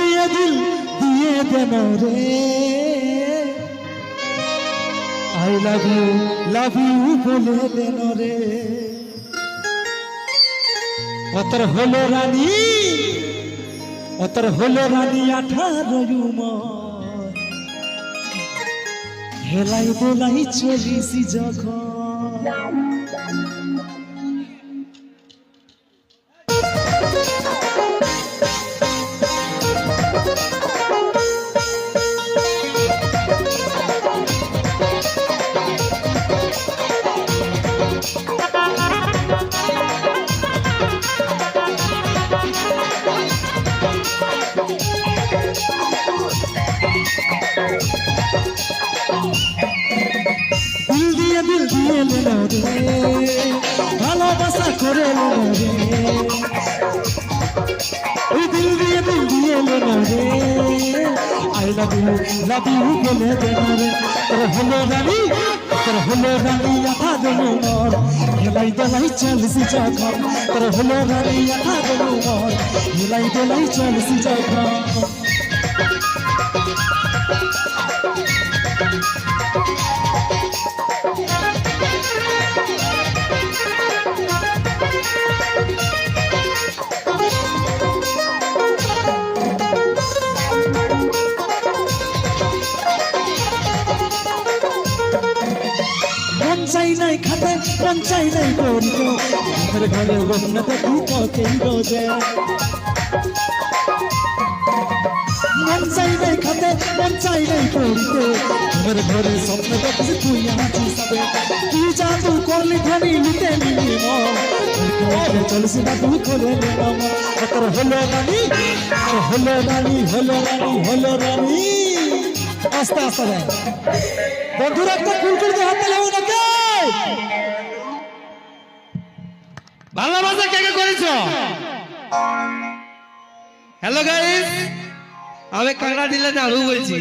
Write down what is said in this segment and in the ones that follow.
দিয়ে দিয়ে দেন রে আই লাভ ইউ বলে দেন রে অতর হলো রানী 18 উমর হেলাই দোলাই চলিসি যখন দিল দিয়ে লেলো রে ভালোবাসা করে লেলো রে ওই দিল দিয়ে লেলো রে আই লাভ ইউ বলে দেন রে তোর হলো রানী 18 উমর হেলাই দোলাই চলছি যখন তোর হলো রানী 18 উমর হেলাই দোলাই চলছি যখন চাই নাই খাতে মন চাই নাই করিত ঘরে ঘরে বন্যাতে দুপকেই রোজে মন চাই নাই খাতে মন চাই নাই করিত ঘরে ঘরে স্বপ্ন দেখছি তুই আছিস সবে কি জাদু করলি ধনী লুটে নিলি মন চলছি না তুই করে নিলাম তোর হলো রানী আস্তে আস্তে বন্ধুরা একটা কুলকুল দিয়ে হাতে লাগাও নাকি ভালোবাসা কে কে করেছো? হ্যালো গাইস, আমি কাঁকড়া দিলে নাড়ু বলছি।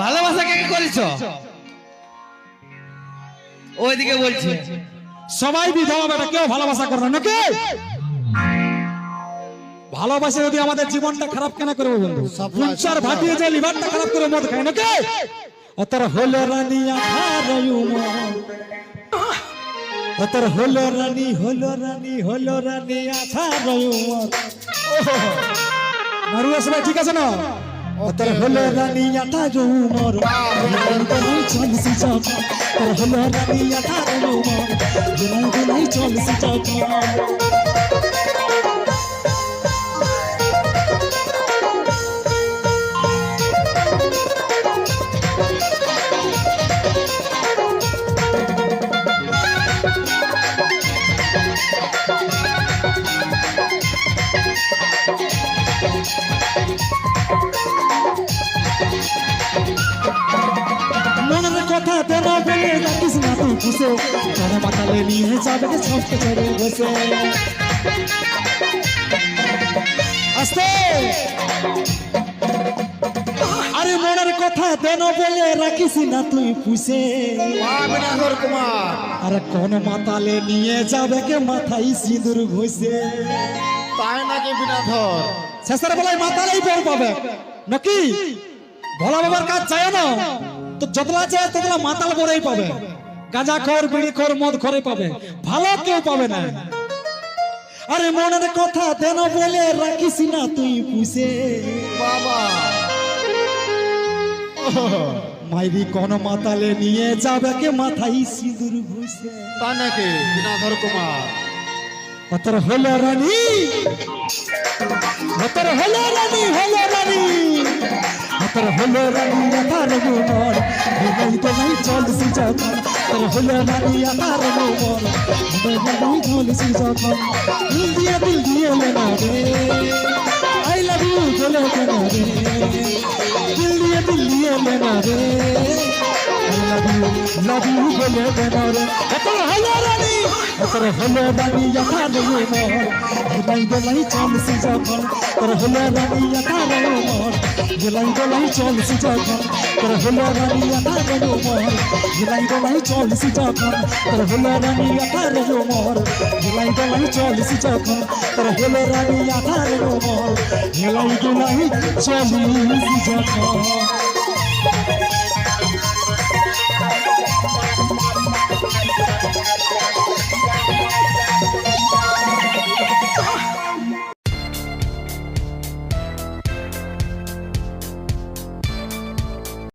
ভালোবাসা কে কে করেছো? ওইদিকে বলছে সবাই বিধবা বেটা, কেউ ভালোবাসা করে না নাকি? ভালোবাসে যদি আমাদের জীবনটা খারাপ কেন করবো বন্ধু? ফুলচার ভাটিয়ে যে লিভারটা খারাপ করে মদ খায় নাকি? অতর হলো রানী 18 উমর অতর হলো রানী 18 উমর নারুয়া সবাই ঠিক আছে না? অতর হলো রানী 18 উমর চলছি যখন তোর হলো রানী 18 উমর দুলাই চলছি যখন মনের কথা দেন বলে রাখিস না তুই খুশে তোর মাতালে নিয়ে যাবে সবকে ছেড়ে বসে আস্তে আরে মনের কথা দেন বলে রাখিস না তুই খুশে আর কোন মাতালে নিয়ে যাবে কে মাথায় সিঁদুর ঘষে তাই নাকি বিনাধর শেষের বেলায় মাতালেই পর পাবে নাকি? ভোলা বাবার কাজ চায় না তো যতলা চায় ততলা মাতাল করেই পাবে, গাঁজা খোর বিড়ি খোর মদ খোরে পাবে, ভালো কেউ পাবে না। আরে মনের কথা দেন বলে রাখিস না তুই পুষে বাবা মাইরি কোন মাতালে নিয়ে যাবে কে মাথায় সিঁদুর ঘষে তা নাকি বিনাধর কুমার অতর হলো রানী 18 উমর হেলাই দোলাই চলছি যখন তোর হলো রানী 18 উমর হেলাই চলছি যখন দিল দিয়ে লেনা রে আই লাভ ইউ বলে দেন রে দিল দিয়ে লেনা রে আই লাভ ইউ বলে দেন রে তোর হলো রানী 18 উমর হেলাই দোলাই চলছি যখন তোর হলো রানী 18 উমর হেলাই গলাই চলছি যখন তোর হলো রানী আকার মোর হেলাই গলাই চলছি যখন তোর হলো রানী আকার মোর হেলাই গলাই চলছি যখন তোর হলো রানী আকার মোর হেলাই গলাই চলছি যখন